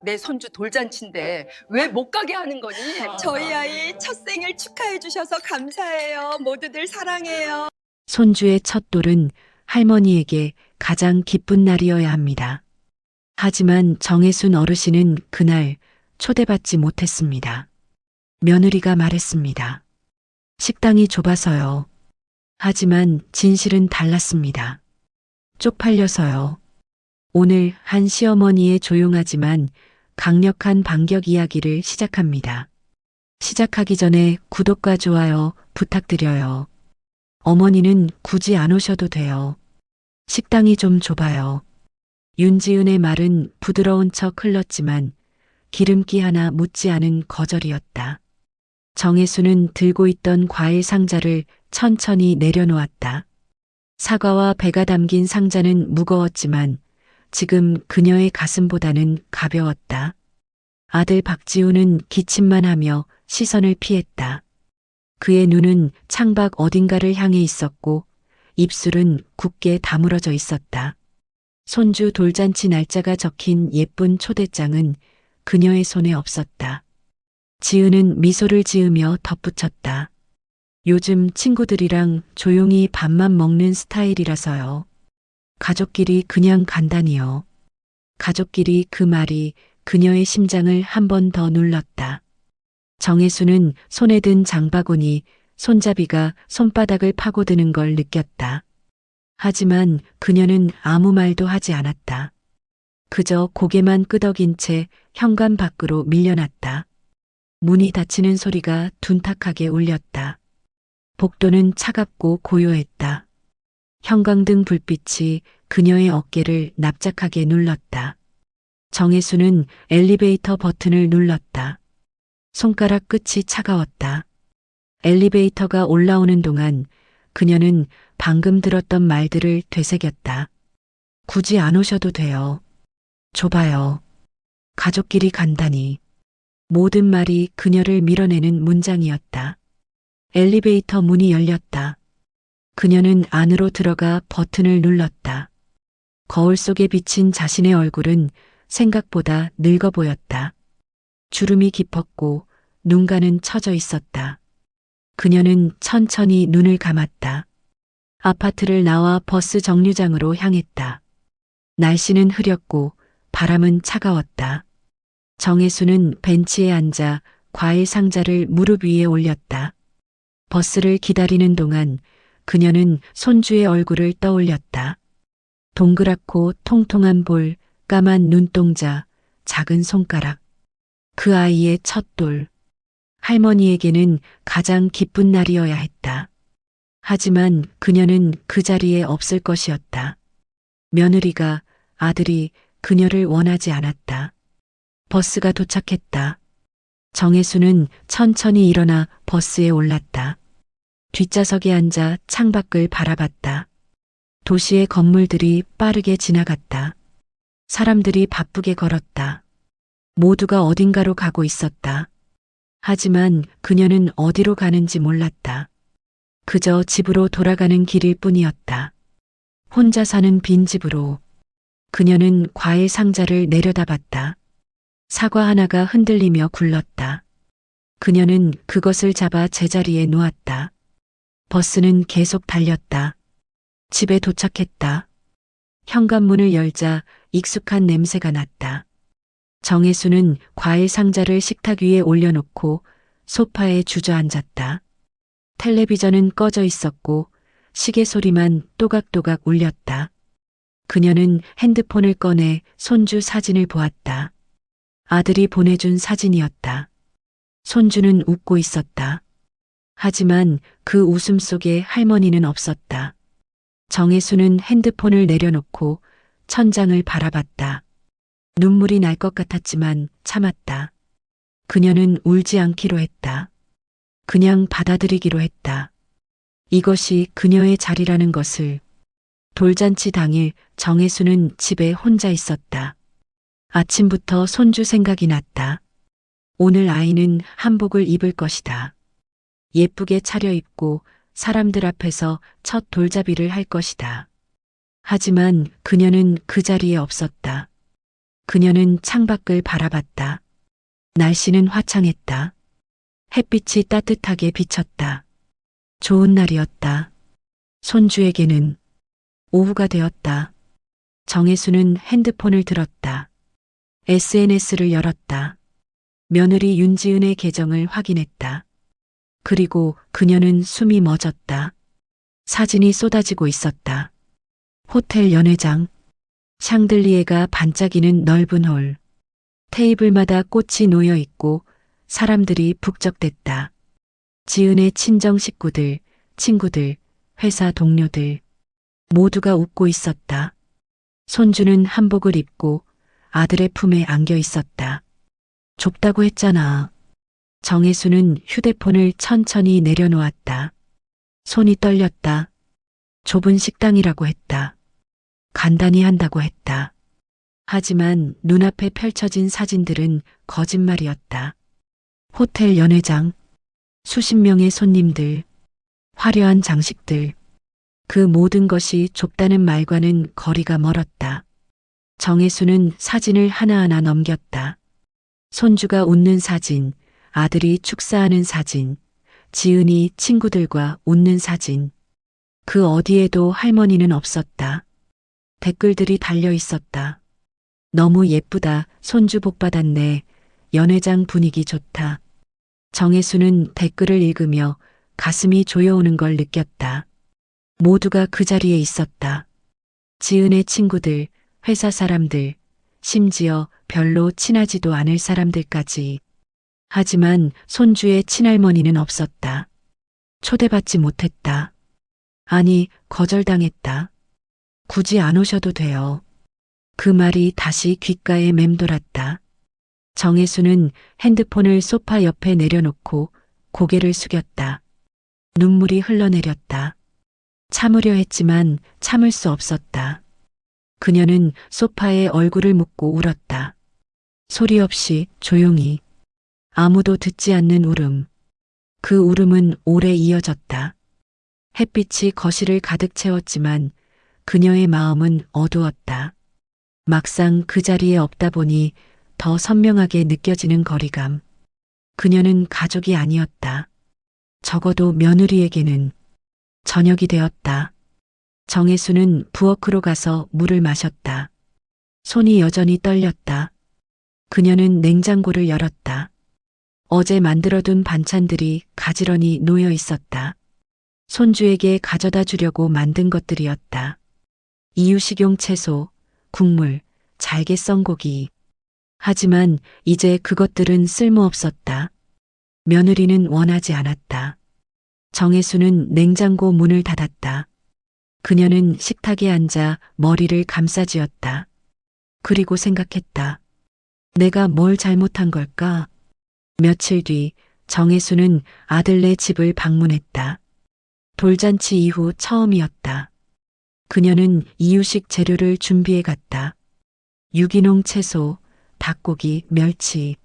내 손주 돌잔치인데 왜 못 가게 하는 거니? 저희 아이 첫 생일 축하해 주셔서 감사해요. 모두들 사랑해요. 손주의 첫 돌은 할머니에게 가장 기쁜 날이어야 합니다. 하지만 정혜순 어르신은 그날 초대받지 못했습니다. 며느리가 말했습니다. 식당이 좁아서요. 하지만 진실은 달랐습니다. 쪽팔려서요. 오늘 한 시어머니의 조용하지만 강력한 반격 이야기를 시작합니다. 시작하기 전에 구독과 좋아요 부탁드려요. 어머니는 굳이 안 오셔도 돼요. 식당이 좀 좁아요. 윤지은의 말은 부드러운 척 흘렀지만 기름기 하나 묻지 않은 거절이었다. 정혜수는 들고 있던 과일 상자를 천천히 내려놓았다. 사과와 배가 담긴 상자는 무거웠지만 지금 그녀의 가슴보다는 가벼웠다. 아들 박지우는 기침만 하며 시선을 피했다. 그의 눈은 창밖 어딘가를 향해 있었고 입술은 굳게 다물어져 있었다. 손주 돌잔치 날짜가 적힌 예쁜 초대장은 그녀의 손에 없었다. 지은은 미소를 지으며 덧붙였다. 요즘 친구들이랑 조용히 밥만 먹는 스타일이라서요. 가족끼리 그냥 간단히요. 가족끼리 그 말이 그녀의 심장을 한 번 더 눌렀다. 정혜수는 손에 든 장바구니 손잡이가 손바닥을 파고드는 걸 느꼈다. 하지만 그녀는 아무 말도 하지 않았다. 그저 고개만 끄덕인 채 현관 밖으로 밀려났다. 문이 닫히는 소리가 둔탁하게 울렸다. 복도는 차갑고 고요했다. 형광등 불빛이 그녀의 어깨를 납작하게 눌렀다. 정혜수는 엘리베이터 버튼을 눌렀다. 손가락 끝이 차가웠다. 엘리베이터가 올라오는 동안 그녀는 방금 들었던 말들을 되새겼다. 굳이 안 오셔도 돼요. 좁아요. 가족끼리 간다니. 모든 말이 그녀를 밀어내는 문장이었다. 엘리베이터 문이 열렸다. 그녀는 안으로 들어가 버튼을 눌렀다. 거울 속에 비친 자신의 얼굴은 생각보다 늙어 보였다. 주름이 깊었고 눈가는 처져 있었다. 그녀는 천천히 눈을 감았다. 아파트를 나와 버스 정류장으로 향했다. 날씨는 흐렸고 바람은 차가웠다. 정혜수는 벤치에 앉아 과일 상자를 무릎 위에 올렸다. 버스를 기다리는 동안 그녀는 손주의 얼굴을 떠올렸다. 동그랗고 통통한 볼, 까만 눈동자, 작은 손가락. 그 아이의 첫 돌. 할머니에게는 가장 기쁜 날이어야 했다. 하지만 그녀는 그 자리에 없을 것이었다. 며느리가, 아들이 그녀를 원하지 않았다. 버스가 도착했다. 정혜수는 천천히 일어나 버스에 올랐다. 뒷좌석에 앉아 창밖을 바라봤다. 도시의 건물들이 빠르게 지나갔다. 사람들이 바쁘게 걸었다. 모두가 어딘가로 가고 있었다. 하지만 그녀는 어디로 가는지 몰랐다. 그저 집으로 돌아가는 길일 뿐이었다. 혼자 사는 빈집으로. 그녀는 과일 상자를 내려다봤다. 사과 하나가 흔들리며 굴렀다. 그녀는 그것을 잡아 제자리에 놓았다. 버스는 계속 달렸다. 집에 도착했다. 현관문을 열자 익숙한 냄새가 났다. 정혜수는 과일 상자를 식탁 위에 올려놓고 소파에 주저앉았다. 텔레비전은 꺼져 있었고 시계 소리만 또각또각 울렸다. 그녀는 핸드폰을 꺼내 손주 사진을 보았다. 아들이 보내준 사진이었다. 손주는 웃고 있었다. 하지만 그 웃음 속에 할머니는 없었다. 정혜수는 핸드폰을 내려놓고 천장을 바라봤다. 눈물이 날 것 같았지만 참았다. 그녀는 울지 않기로 했다. 그냥 받아들이기로 했다. 이것이 그녀의 자리라는 것을. 돌잔치 당일 정혜수는 집에 혼자 있었다. 아침부터 손주 생각이 났다. 오늘 아이는 한복을 입을 것이다. 예쁘게 차려입고 사람들 앞에서 첫 돌잡이를 할 것이다. 하지만 그녀는 그 자리에 없었다. 그녀는 창밖을 바라봤다. 날씨는 화창했다. 햇빛이 따뜻하게 비쳤다. 좋은 날이었다. 손주에게는 오후가 되었다. 정혜수는 핸드폰을 들었다. SNS를 열었다. 며느리 윤지은의 계정을 확인했다. 그리고 그녀는 숨이 멎었다. 사진이 쏟아지고 있었다. 호텔 연회장, 샹들리에가 반짝이는 넓은 홀, 테이블마다 꽃이 놓여 있고 사람들이 북적댔다. 지은의 친정 식구들, 친구들, 회사 동료들 모두가 웃고 있었다. 손주는 한복을 입고 아들의 품에 안겨 있었다. 좁다고 했잖아. 정혜수는 휴대폰을 천천히 내려놓았다. 손이 떨렸다. 좁은 식당이라고 했다. 간단히 한다고 했다. 하지만 눈앞에 펼쳐진 사진들은 거짓말이었다. 호텔 연회장, 수십 명의 손님들, 화려한 장식들, 그 모든 것이 좁다는 말과는 거리가 멀었다. 정혜수는 사진을 하나하나 넘겼다. 손주가 웃는 사진, 아들이 축사하는 사진, 지은이 친구들과 웃는 사진. 그 어디에도 할머니는 없었다. 댓글들이 달려 있었다. 너무 예쁘다. 손주 복 받았네. 연회장 분위기 좋다. 정혜수는 댓글을 읽으며 가슴이 조여오는 걸 느꼈다. 모두가 그 자리에 있었다. 지은의 친구들, 회사 사람들, 심지어 별로 친하지도 않을 사람들까지. 하지만 손주의 친할머니는 없었다. 초대받지 못했다. 아니, 거절당했다. 굳이 안 오셔도 돼요. 그 말이 다시 귓가에 맴돌았다. 정혜수는 핸드폰을 소파 옆에 내려놓고 고개를 숙였다. 눈물이 흘러내렸다. 참으려 했지만 참을 수 없었다. 그녀는 소파에 얼굴을 묻고 울었다. 소리 없이 조용히. 아무도 듣지 않는 울음. 그 울음은 오래 이어졌다. 햇빛이 거실을 가득 채웠지만 그녀의 마음은 어두웠다. 막상 그 자리에 없다 보니 더 선명하게 느껴지는 거리감. 그녀는 가족이 아니었다. 적어도 며느리에게는. 저녁이 되었다. 정혜수는 부엌으로 가서 물을 마셨다. 손이 여전히 떨렸다. 그녀는 냉장고를 열었다. 어제 만들어둔 반찬들이 가지런히 놓여 있었다. 손주에게 가져다 주려고 만든 것들이었다. 이유식용 채소, 국물, 잘게 썬 고기. 하지만 이제 그것들은 쓸모없었다. 며느리는 원하지 않았다. 정혜수는 냉장고 문을 닫았다. 그녀는 식탁에 앉아 머리를 감싸쥐었다. 그리고 생각했다. 내가 뭘 잘못한 걸까? 며칠 뒤 정혜수는 아들네 집을 방문했다. 돌잔치 이후 처음이었다. 그녀는 이유식 재료를 준비해 갔다. 유기농 채소, 닭고기, 멸치.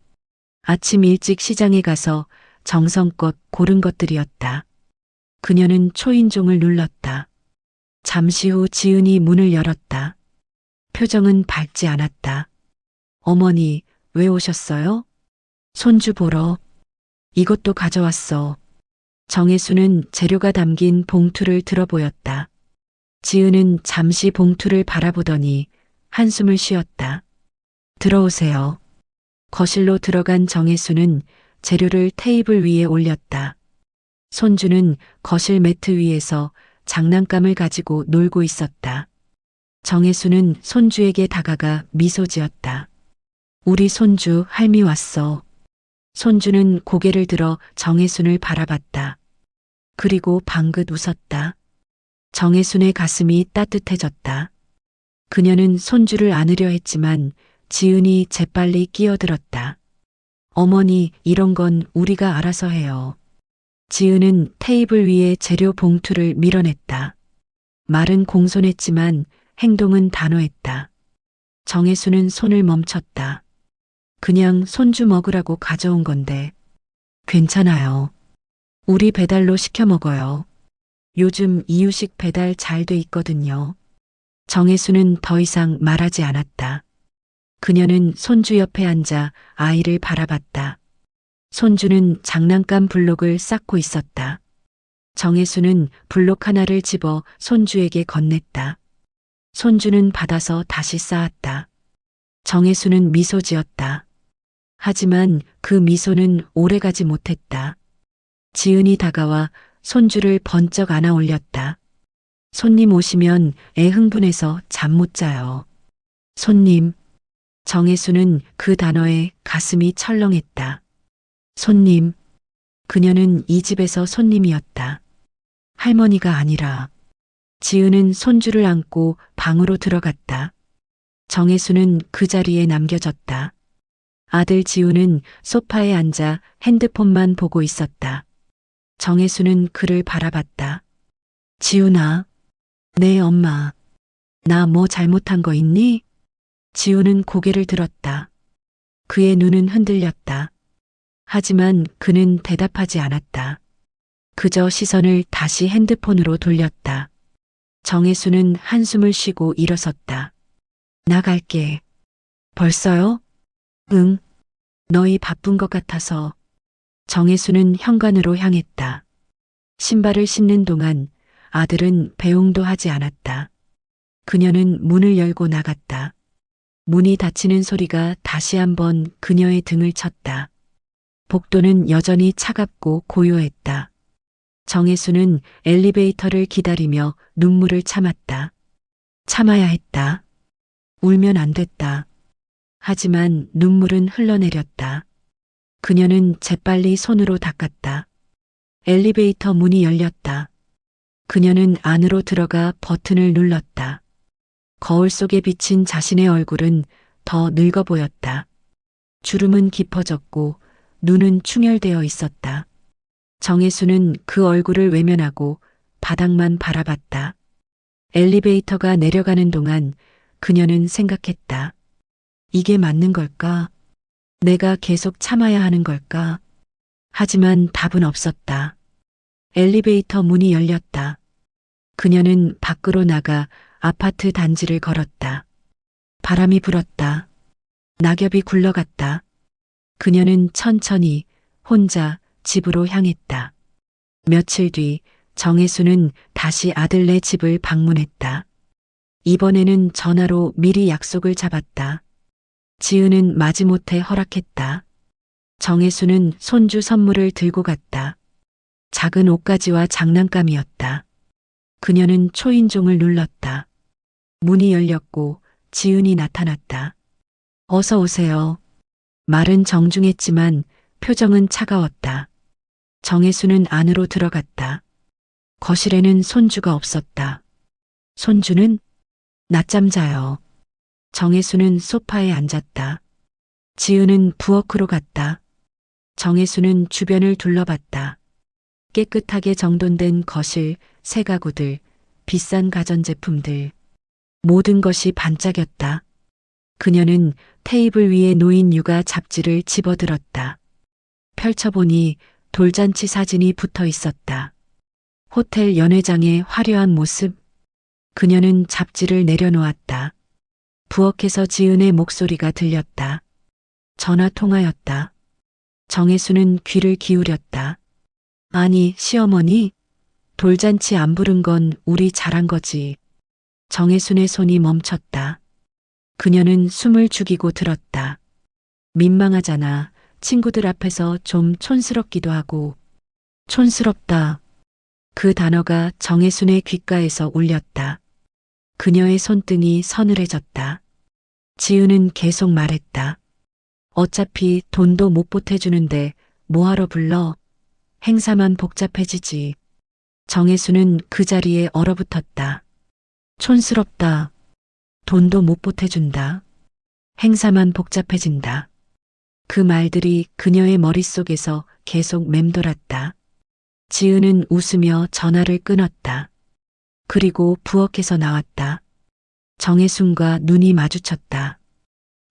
아침 일찍 시장에 가서 정성껏 고른 것들이었다. 그녀는 초인종을 눌렀다. 잠시 후 지은이 문을 열었다. 표정은 밝지 않았다. 어머니, 왜 오셨어요? 손주 보러. 이것도 가져왔어. 정혜수는 재료가 담긴 봉투를 들어보였다. 지은은 잠시 봉투를 바라보더니 한숨을 쉬었다. 들어오세요. 거실로 들어간 정혜수는 재료를 테이블 위에 올렸다. 손주는 거실 매트 위에서 장난감을 가지고 놀고 있었다. 정혜수는 손주에게 다가가 미소 지었다. 우리 손주 할미 왔어. 손주는 고개를 들어 정혜순을 바라봤다. 그리고 방긋 웃었다. 정혜순의 가슴이 따뜻해졌다. 그녀는 손주를 안으려 했지만 지은이 재빨리 끼어들었다. 어머니, 이런 건 우리가 알아서 해요. 지은은 테이블 위에 재료 봉투를 밀어냈다. 말은 공손했지만 행동은 단호했다. 정혜수는 손을 멈췄다. 그냥 손주 먹으라고 가져온 건데. 괜찮아요. 우리 배달로 시켜 먹어요. 요즘 이유식 배달 잘 돼 있거든요. 정혜수는 더 이상 말하지 않았다. 그녀는 손주 옆에 앉아 아이를 바라봤다. 손주는 장난감 블록을 쌓고 있었다. 정혜수는 블록 하나를 집어 손주에게 건넸다. 손주는 받아서 다시 쌓았다. 정혜수는 미소 지었다. 하지만 그 미소는 오래가지 못했다. 지은이 다가와 손주를 번쩍 안아 올렸다. 손님 오시면 애 흥분해서 잠 못 자요. 손님. 정혜수는 그 단어에 가슴이 철렁했다. 손님. 그녀는 이 집에서 손님이었다. 할머니가 아니라. 지은은 손주를 안고 방으로 들어갔다. 정혜수는 그 자리에 남겨졌다. 아들 지우는 소파에 앉아 핸드폰만 보고 있었다. 정혜수는 그를 바라봤다. 지훈아. 네, 엄마. 나 뭐 잘못한 거 있니? 지우는 고개를 들었다. 그의 눈은 흔들렸다. 하지만 그는 대답하지 않았다. 그저 시선을 다시 핸드폰으로 돌렸다. 정혜수는 한숨을 쉬고 일어섰다. 나갈게. 벌써요? 응. 너희 바쁜 것 같아서. 정혜수는 현관으로 향했다. 신발을 신는 동안 아들은 배웅도 하지 않았다. 그녀는 문을 열고 나갔다. 문이 닫히는 소리가 다시 한번 그녀의 등을 쳤다. 복도는 여전히 차갑고 고요했다. 정혜수는 엘리베이터를 기다리며 눈물을 참았다. 참아야 했다. 울면 안 됐다. 하지만 눈물은 흘러내렸다. 그녀는 재빨리 손으로 닦았다. 엘리베이터 문이 열렸다. 그녀는 안으로 들어가 버튼을 눌렀다. 거울 속에 비친 자신의 얼굴은 더 늙어 보였다. 주름은 깊어졌고 눈은 충혈되어 있었다. 정혜수는 그 얼굴을 외면하고 바닥만 바라봤다. 엘리베이터가 내려가는 동안 그녀는 생각했다. 이게 맞는 걸까? 내가 계속 참아야 하는 걸까? 하지만 답은 없었다. 엘리베이터 문이 열렸다. 그녀는 밖으로 나가 아파트 단지를 걸었다. 바람이 불었다. 낙엽이 굴러갔다. 그녀는 천천히 혼자 집으로 향했다. 며칠 뒤 정혜수는 다시 아들네 집을 방문했다. 이번에는 전화로 미리 약속을 잡았다. 지은은 마지못해 허락했다. 정혜수는 손주 선물을 들고 갔다. 작은 옷가지와 장난감이었다. 그녀는 초인종을 눌렀다. 문이 열렸고 지은이 나타났다. 어서 오세요. 말은 정중했지만 표정은 차가웠다. 정혜수는 안으로 들어갔다. 거실에는 손주가 없었다. 손주는? 낮잠 자요. 정혜수는 소파에 앉았다. 지은은 부엌으로 갔다. 정혜수는 주변을 둘러봤다. 깨끗하게 정돈된 거실, 새 가구들, 비싼 가전제품들. 모든 것이 반짝였다. 그녀는 테이블 위에 놓인 육아 잡지를 집어들었다. 펼쳐보니 돌잔치 사진이 붙어 있었다. 호텔 연회장의 화려한 모습. 그녀는 잡지를 내려놓았다. 부엌에서 지은의 목소리가 들렸다. 전화 통화였다. 정혜수는 귀를 기울였다. 아니, 시어머니? 돌잔치 안 부른 건 우리 잘한 거지. 정혜순의 손이 멈췄다. 그녀는 숨을 죽이고 들었다. 민망하잖아. 친구들 앞에서 좀 촌스럽기도 하고. 촌스럽다. 그 단어가 정혜순의 귓가에서 울렸다. 그녀의 손등이 서늘해졌다. 지은은 계속 말했다. 어차피 돈도 못 보태주는데 뭐하러 불러? 행사만 복잡해지지. 정혜수는 그 자리에 얼어붙었다. 촌스럽다. 돈도 못 보태준다. 행사만 복잡해진다. 그 말들이 그녀의 머릿속에서 계속 맴돌았다. 지은은 웃으며 전화를 끊었다. 그리고 부엌에서 나왔다. 정혜순과 눈이 마주쳤다.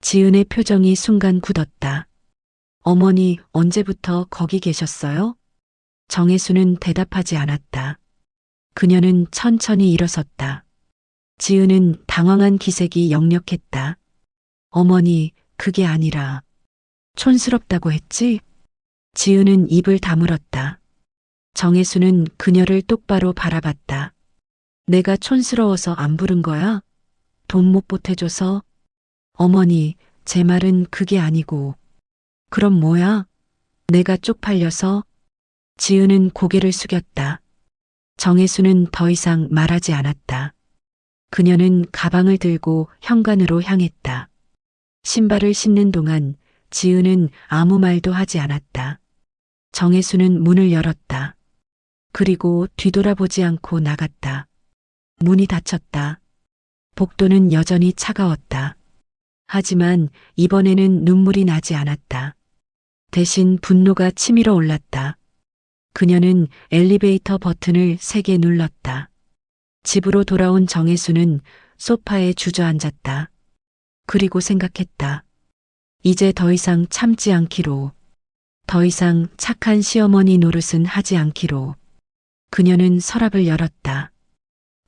지은의 표정이 순간 굳었다. 어머니, 언제부터 거기 계셨어요? 정혜수는 대답하지 않았다. 그녀는 천천히 일어섰다. 지은은 당황한 기색이 역력했다. 어머니, 그게 아니라 촌스럽다고 했지? 지은은 입을 다물었다. 정혜수는 그녀를 똑바로 바라봤다. 내가 촌스러워서 안 부른 거야? 돈 못 보태줘서? 어머니, 제 말은 그게 아니고. 그럼 뭐야? 내가 쪽팔려서? 지은은 고개를 숙였다. 정혜수는 더 이상 말하지 않았다. 그녀는 가방을 들고 현관으로 향했다. 신발을 신는 동안 지은은 아무 말도 하지 않았다. 정혜수는 문을 열었다. 그리고 뒤돌아보지 않고 나갔다. 문이 닫혔다. 복도는 여전히 차가웠다. 하지만 이번에는 눈물이 나지 않았다. 대신 분노가 치밀어 올랐다. 그녀는 엘리베이터 버튼을 3개 눌렀다. 집으로 돌아온 정혜수는 소파에 주저앉았다. 그리고 생각했다. 이제 더 이상 참지 않기로. 더 이상 착한 시어머니 노릇은 하지 않기로. 그녀는 서랍을 열었다.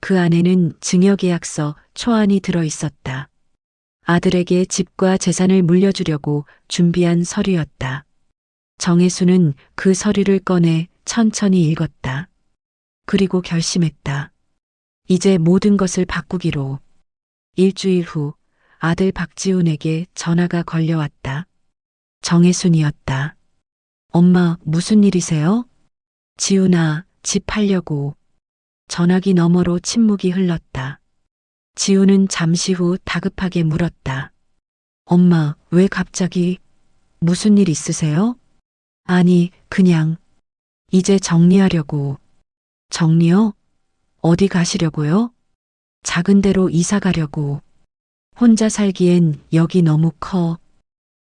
그 안에는 증여계약서 초안이 들어 있었다. 아들에게 집과 재산을 물려주려고 준비한 서류였다. 정혜수는 그 서류를 꺼내 천천히 읽었다. 그리고 결심했다. 이제 모든 것을 바꾸기로. 일주일 후 아들 박지훈에게 전화가 걸려왔다. 정혜순이었다. 엄마, 무슨 일이세요? 지훈아, 집 팔려고. 전화기 너머로 침묵이 흘렀다. 지훈은 잠시 후 다급하게 물었다. 엄마, 왜 갑자기? 무슨 일 있으세요? 아니, 그냥. 이제 정리하려고. 정리요? 어디 가시려고요? 작은 데로 이사 가려고. 혼자 살기엔 여기 너무 커.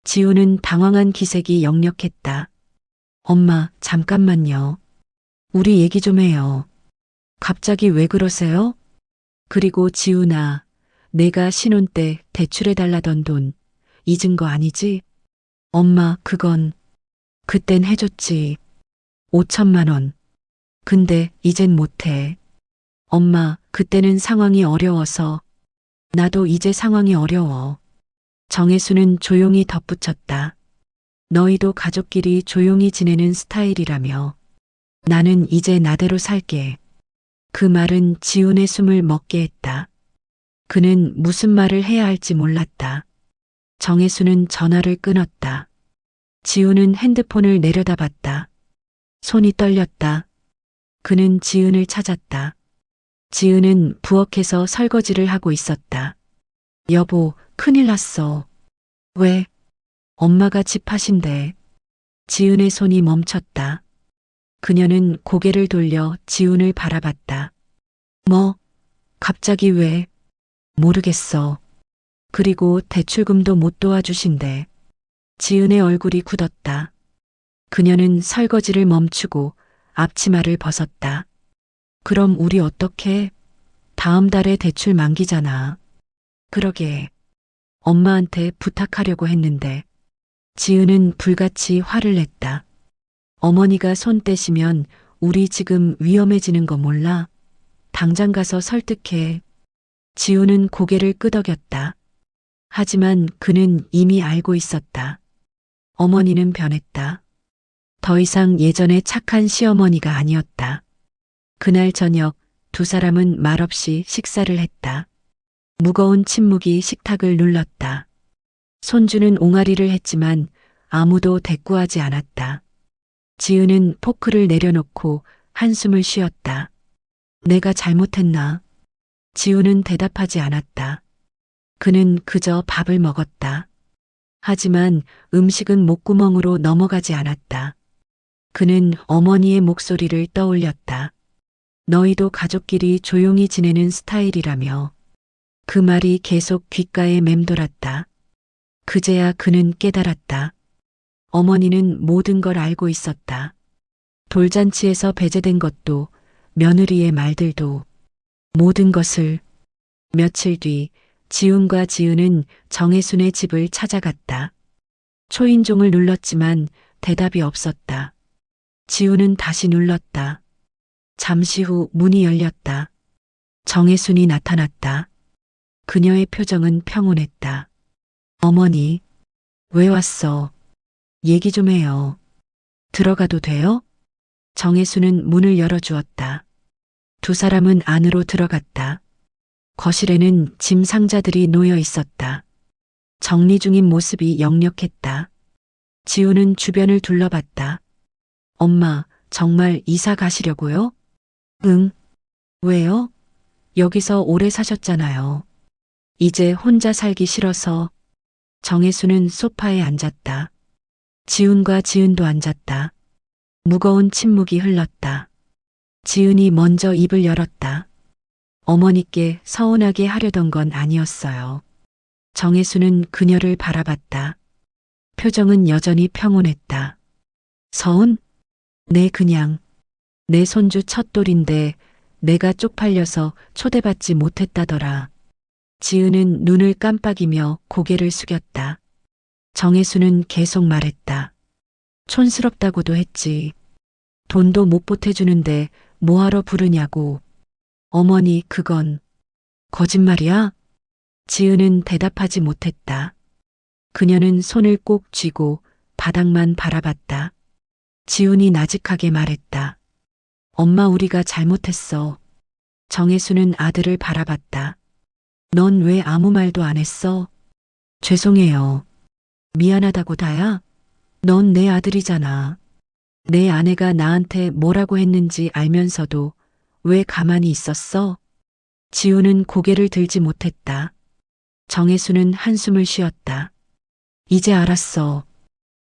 지우는 당황한 기색이 역력했다. 엄마, 잠깐만요. 우리 얘기 좀 해요. 갑자기 왜 그러세요? 그리고 지훈아, 내가 신혼 때 대출해달라던 돈 잊은 거 아니지? 엄마, 그건 그땐 해줬지. 5천만 원. 근데 이젠 못해. 엄마, 그때는 상황이 어려워서. 나도 이제 상황이 어려워. 정혜수는 조용히 덧붙였다. 너희도 가족끼리 조용히 지내는 스타일이라며. 나는 이제 나대로 살게. 그 말은 지훈의 숨을 먹게 했다. 그는 무슨 말을 해야 할지 몰랐다. 정혜수는 전화를 끊었다. 지훈은 핸드폰을 내려다봤다. 손이 떨렸다. 그는 지은을 찾았다. 지은은 부엌에서 설거지를 하고 있었다. 여보, 큰일 났어. 왜? 엄마가 집 파신대. 지은의 손이 멈췄다. 그녀는 고개를 돌려 지훈을 바라봤다. 뭐? 갑자기 왜? 모르겠어. 그리고 대출금도 못 도와주신대. 지은의 얼굴이 굳었다. 그녀는 설거지를 멈추고 앞치마를 벗었다. 그럼 우리 어떻게? 다음 달에 대출 만기잖아. 그러게. 엄마한테 부탁하려고 했는데. 지은은 불같이 화를 냈다. 어머니가 손 떼시면 우리 지금 위험해지는 거 몰라? 당장 가서 설득해. 지훈은 고개를 끄덕였다. 하지만 그는 이미 알고 있었다. 어머니는 변했다. 더 이상 예전의 착한 시어머니가 아니었다. 그날 저녁 두 사람은 말없이 식사를 했다. 무거운 침묵이 식탁을 눌렀다. 손주는 옹알이를 했지만 아무도 대꾸하지 않았다. 지은은 포크를 내려놓고 한숨을 쉬었다. 내가 잘못했나? 지훈은 대답하지 않았다. 그는 그저 밥을 먹었다. 하지만 음식은 목구멍으로 넘어가지 않았다. 그는 어머니의 목소리를 떠올렸다. 너희도 가족끼리 조용히 지내는 스타일이라며. 그 말이 계속 귓가에 맴돌았다. 그제야 그는 깨달았다. 어머니는 모든 걸 알고 있었다. 돌잔치에서 배제된 것도, 며느리의 말들도, 모든 것을. 며칠 뒤 지훈과 지은은 정혜순의 집을 찾아갔다. 초인종을 눌렀지만 대답이 없었다. 지훈은 다시 눌렀다. 잠시 후 문이 열렸다. 정혜순이 나타났다. 그녀의 표정은 평온했다. 어머니, 왜 왔어? 얘기 좀 해요. 들어가도 돼요? 정혜수는 문을 열어주었다. 두 사람은 안으로 들어갔다. 거실에는 짐 상자들이 놓여 있었다. 정리 중인 모습이 역력했다. 지우는 주변을 둘러봤다. 엄마, 정말 이사 가시려고요? 응. 왜요? 여기서 오래 사셨잖아요. 이제 혼자 살기 싫어서. 정혜수는 소파에 앉았다. 지훈과 지은도 앉았다. 무거운 침묵이 흘렀다. 지은이 먼저 입을 열었다. 어머니께 서운하게 하려던 건 아니었어요. 정혜수는 그녀를 바라봤다. 표정은 여전히 평온했다. 서운? 네, 그냥. 내 손주 첫돌인데 내가 쪽팔려서 초대받지 못했다더라. 지은은 눈을 깜빡이며 고개를 숙였다. 정혜수는 계속 말했다. 촌스럽다고도 했지. 돈도 못 보태주는데 뭐하러 부르냐고. 어머니, 그건 거짓말이야? 지은은 대답하지 못했다. 그녀는 손을 꼭 쥐고 바닥만 바라봤다. 지훈이 나직하게 말했다. 엄마, 우리가 잘못했어. 정혜수는 아들을 바라봤다. 넌 왜 아무 말도 안 했어? 죄송해요. 미안하다고 다야? 넌 내 아들이잖아. 내 아내가 나한테 뭐라고 했는지 알면서도 왜 가만히 있었어? 지우는 고개를 들지 못했다. 정혜수는 한숨을 쉬었다. 이제 알았어.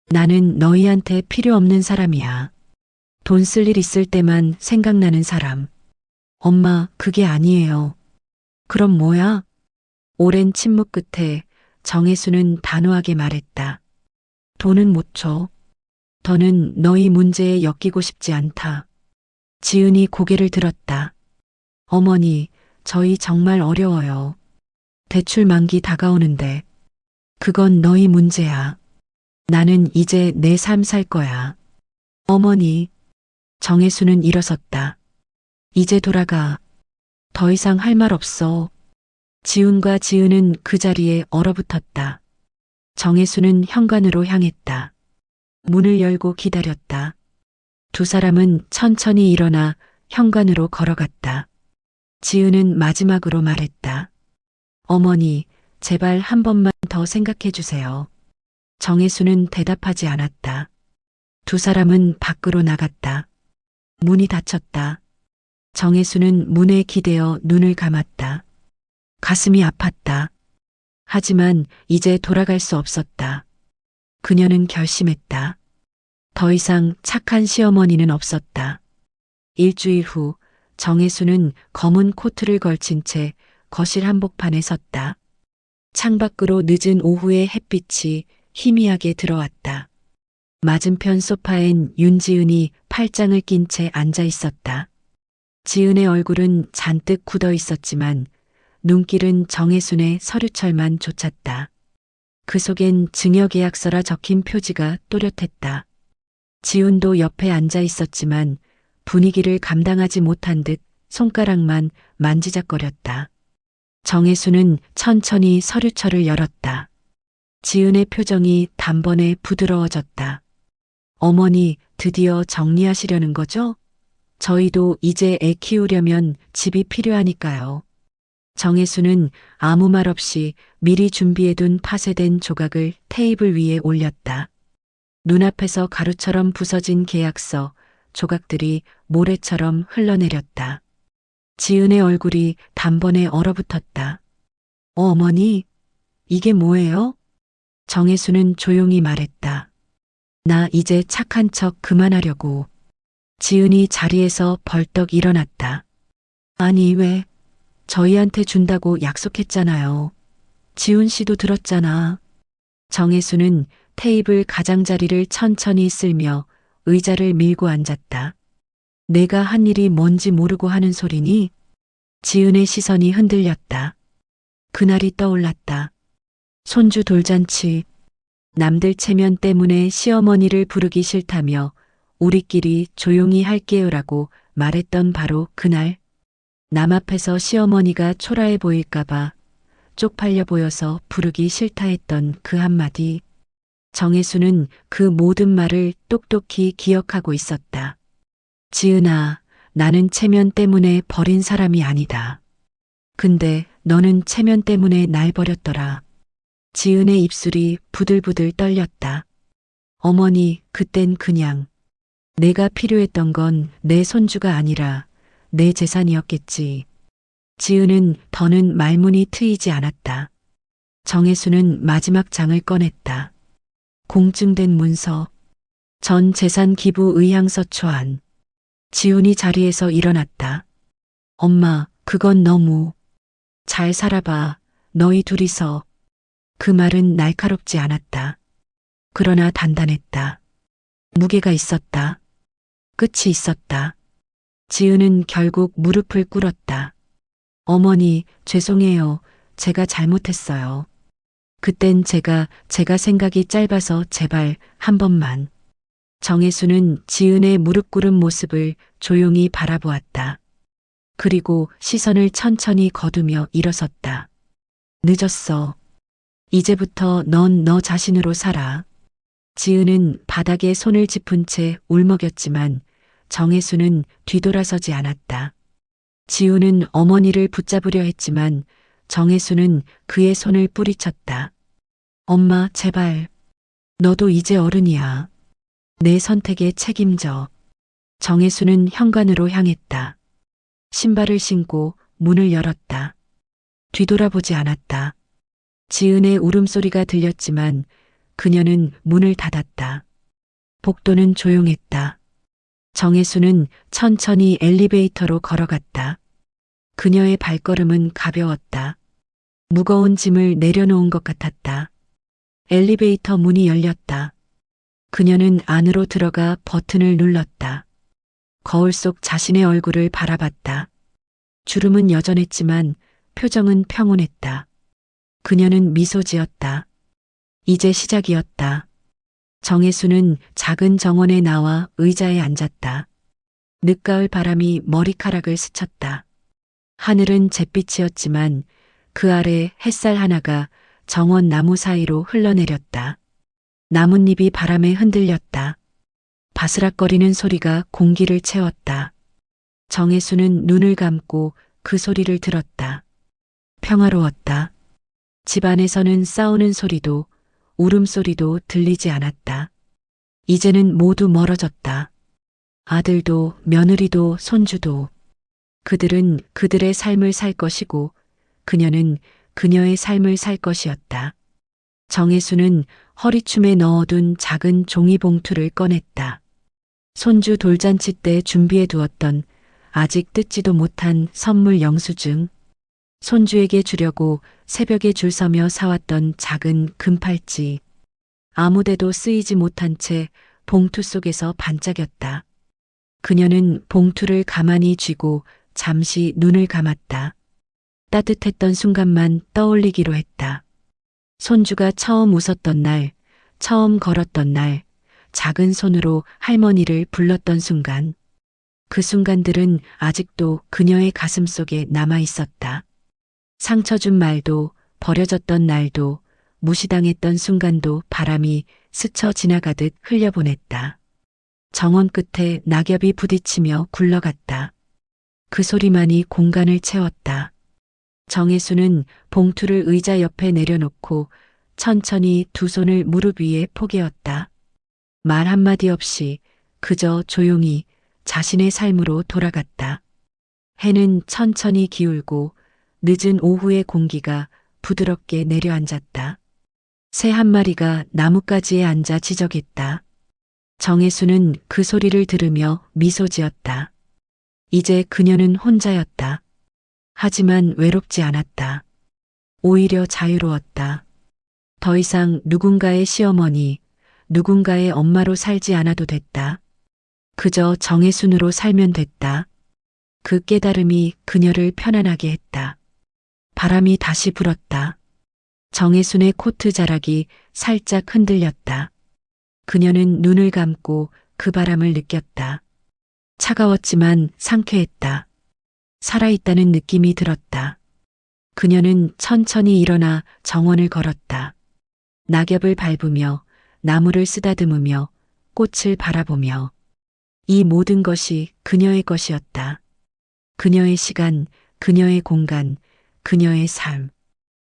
나는 너희한테 필요 없는 사람이야. 돈 쓸 일 있을 때만 생각나는 사람. 엄마, 그게 아니에요. 그럼 뭐야? 오랜 침묵 끝에 정혜수는 단호하게 말했다. 돈은 못 줘. 더는 너희 문제에 엮이고 싶지 않다. 지은이 고개를 들었다. 어머니, 저희 정말 어려워요. 대출 만기 다가오는데. 그건 너희 문제야. 나는 이제 내 삶 살 거야. 어머니. 정혜수는 일어섰다. 이제 돌아가. 더 이상 할 말 없어. 지훈과 지은은 그 자리에 얼어붙었다. 정혜수는 현관으로 향했다. 문을 열고 기다렸다. 두 사람은 천천히 일어나 현관으로 걸어갔다. 지은은 마지막으로 말했다. 어머니, 제발 한 번만 더 생각해 주세요. 정혜수는 대답하지 않았다. 두 사람은 밖으로 나갔다. 문이 닫혔다. 정혜수는 문에 기대어 눈을 감았다. 가슴이 아팠다. 하지만 이제 돌아갈 수 없었다. 그녀는 결심했다. 더 이상 착한 시어머니는 없었다. 일주일 후 정혜수는 검은 코트를 걸친 채 거실 한복판에 섰다. 창밖으로 늦은 오후의 햇빛이 희미하게 들어왔다. 맞은편 소파엔 윤지은이 팔짱을 낀 채 앉아 있었다. 지은의 얼굴은 잔뜩 굳어 있었지만 눈길은 정혜순의 서류철만 좇았다. 그 속엔 증여계약서라 적힌 표지가 또렷했다. 지훈도 옆에 앉아 있었지만 분위기를 감당하지 못한 듯 손가락만 만지작거렸다. 정혜수는 천천히 서류철을 열었다. 지은의 표정이 단번에 부드러워졌다. 어머니, 드디어 정리하시려는 거죠? 저희도 이제 애 키우려면 집이 필요하니까요. 정혜수는 아무 말 없이 미리 준비해둔 파쇄된 조각을 테이블 위에 올렸다. 눈앞에서 가루처럼 부서진 계약서, 조각들이 모래처럼 흘러내렸다. 지은의 얼굴이 단번에 얼어붙었다. 어머니, 이게 뭐예요? 정혜수는 조용히 말했다. 나 이제 착한 척 그만하려고. 지은이 자리에서 벌떡 일어났다. 아니, 왜? 저희한테 준다고 약속했잖아요. 지훈 씨도 들었잖아. 정혜수는 테이블 가장자리를 천천히 쓸며 의자를 밀고 앉았다. 내가 한 일이 뭔지 모르고 하는 소리니? 지은의 시선이 흔들렸다. 그날이 떠올랐다. 손주 돌잔치. 남들 체면 때문에 시어머니를 부르기 싫다며 우리끼리 조용히 할게요라고 말했던 바로 그날. 남 앞에서 시어머니가 초라해 보일까봐 쪽팔려 보여서 부르기 싫다 했던 그 한마디. 정혜수는 그 모든 말을 똑똑히 기억하고 있었다. 지은아, 나는 체면 때문에 버린 사람이 아니다. 근데 너는 체면 때문에 날 버렸더라. 지은의 입술이 부들부들 떨렸다. 어머니, 그땐 그냥 내가 필요했던 건 내 손주가 아니라 내 재산이었겠지. 지은은 더는 말문이 트이지 않았다. 정혜수는 마지막 장을 꺼냈다. 공증된 문서, 전 재산 기부 의향서 초안. 지훈이 자리에서 일어났다. 엄마, 그건 너무. 잘 살아봐, 너희 둘이서. 그 말은 날카롭지 않았다. 그러나 단단했다. 무게가 있었다. 끝이 있었다. 지은은 결국 무릎을 꿇었다. 어머니, 죄송해요. 제가 잘못했어요. 그땐 제가 생각이 짧아서 제발 한 번만. 정혜수는 지은의 무릎 꿇은 모습을 조용히 바라보았다. 그리고 시선을 천천히 거두며 일어섰다. 늦었어. 이제부터 넌 너 자신으로 살아. 지은은 바닥에 손을 짚은 채 울먹였지만 정혜수는 뒤돌아서지 않았다. 지우는 어머니를 붙잡으려 했지만 정혜수는 그의 손을 뿌리쳤다. 엄마, 제발. 너도 이제 어른이야. 내 선택에 책임져. 정혜수는 현관으로 향했다. 신발을 신고 문을 열었다. 뒤돌아보지 않았다. 지은의 울음소리가 들렸지만 그녀는 문을 닫았다. 복도는 조용했다. 정혜수는 천천히 엘리베이터로 걸어갔다. 그녀의 발걸음은 가벼웠다. 무거운 짐을 내려놓은 것 같았다. 엘리베이터 문이 열렸다. 그녀는 안으로 들어가 버튼을 눌렀다. 거울 속 자신의 얼굴을 바라봤다. 주름은 여전했지만 표정은 평온했다. 그녀는 미소 지었다. 이제 시작이었다. 정혜수는 작은 정원에 나와 의자에 앉았다. 늦가을 바람이 머리카락을 스쳤다. 하늘은 잿빛이었지만 그 아래 햇살 하나가 정원 나무 사이로 흘러내렸다. 나뭇잎이 바람에 흔들렸다. 바스락거리는 소리가 공기를 채웠다. 정혜수는 눈을 감고 그 소리를 들었다. 평화로웠다. 집 안에서는 싸우는 소리도 울음소리도 들리지 않았다. 이제는 모두 멀어졌다. 아들도 며느리도 손주도. 그들은 그들의 삶을 살 것이고 그녀는 그녀의 삶을 살 것이었다. 정혜수는 허리춤에 넣어둔 작은 종이봉투를 꺼냈다. 손주 돌잔치 때 준비해 두었던 아직 뜯지도 못한 선물 영수증. 손주에게 주려고 새벽에 줄 서며 사왔던 작은 금팔찌. 아무데도 쓰이지 못한 채 봉투 속에서 반짝였다. 그녀는 봉투를 가만히 쥐고 잠시 눈을 감았다. 따뜻했던 순간만 떠올리기로 했다. 손주가 처음 웃었던 날, 처음 걸었던 날, 작은 손으로 할머니를 불렀던 순간. 그 순간들은 아직도 그녀의 가슴 속에 남아 있었다. 상처 준 말도, 버려졌던 날도, 무시당했던 순간도 바람이 스쳐 지나가듯 흘려보냈다. 정원 끝에 낙엽이 부딪히며 굴러갔다. 그 소리만이 공간을 채웠다. 정혜수는 봉투를 의자 옆에 내려놓고 천천히 두 손을 무릎 위에 포개었다. 말 한마디 없이 그저 조용히 자신의 삶으로 돌아갔다. 해는 천천히 기울고 늦은 오후의 공기가 부드럽게 내려앉았다. 새 한 마리가 나뭇가지에 앉아 지저귀했다. 정혜수는 그 소리를 들으며 미소 지었다. 이제 그녀는 혼자였다. 하지만 외롭지 않았다. 오히려 자유로웠다. 더 이상 누군가의 시어머니, 누군가의 엄마로 살지 않아도 됐다. 그저 정혜순으로 살면 됐다. 그 깨달음이 그녀를 편안하게 했다. 바람이 다시 불었다. 정혜순의 코트 자락이 살짝 흔들렸다. 그녀는 눈을 감고 그 바람을 느꼈다. 차가웠지만 상쾌했다. 살아있다는 느낌이 들었다. 그녀는 천천히 일어나 정원을 걸었다. 낙엽을 밟으며 나무를 쓰다듬으며 꽃을 바라보며 이 모든 것이 그녀의 것이었다. 그녀의 시간, 그녀의 공간, 그녀의 삶.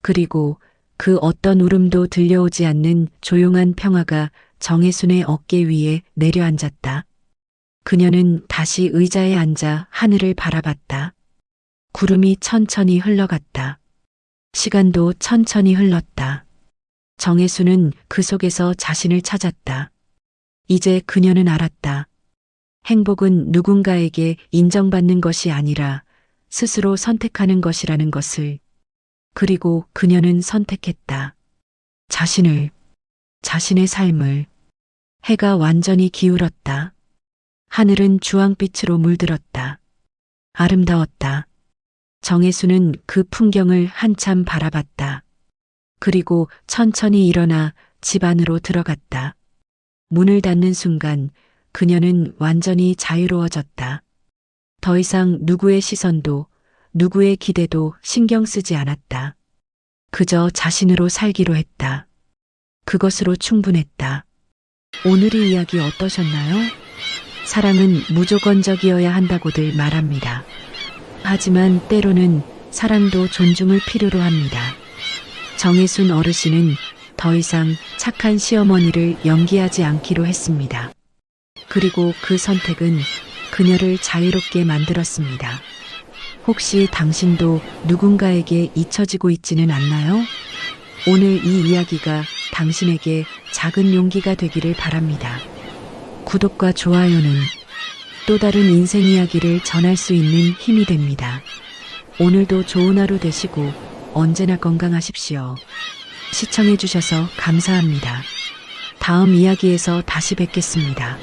그리고 그 어떤 울음도 들려오지 않는 조용한 평화가 정혜순의 어깨 위에 내려앉았다. 그녀는 다시 의자에 앉아 하늘을 바라봤다. 구름이 천천히 흘러갔다. 시간도 천천히 흘렀다. 정혜순은 그 속에서 자신을 찾았다. 이제 그녀는 알았다. 행복은 누군가에게 인정받는 것이 아니라 스스로 선택하는 것이라는 것을. 그리고 그녀는 선택했다. 자신을, 자신의 삶을. 해가 완전히 기울었다. 하늘은 주황빛으로 물들었다. 아름다웠다. 정혜수는 그 풍경을 한참 바라봤다. 그리고 천천히 일어나 집 안으로 들어갔다. 문을 닫는 순간 그녀는 완전히 자유로워졌다. 더 이상 누구의 시선도, 누구의 기대도 신경 쓰지 않았다. 그저 자신으로 살기로 했다. 그것으로 충분했다. 오늘의 이야기 어떠셨나요? 사랑은 무조건적이어야 한다고들 말합니다. 하지만 때로는 사랑도 존중을 필요로 합니다. 정혜순 어르신은 더 이상 착한 시어머니를 연기하지 않기로 했습니다. 그리고 그 선택은 그녀를 자유롭게 만들었습니다. 혹시 당신도 누군가에게 잊혀지고 있지는 않나요? 오늘 이 이야기가 당신에게 작은 용기가 되기를 바랍니다. 구독과 좋아요는 또 다른 인생 이야기를 전할 수 있는 힘이 됩니다. 오늘도 좋은 하루 되시고 언제나 건강하십시오. 시청해주셔서 감사합니다. 다음 이야기에서 다시 뵙겠습니다.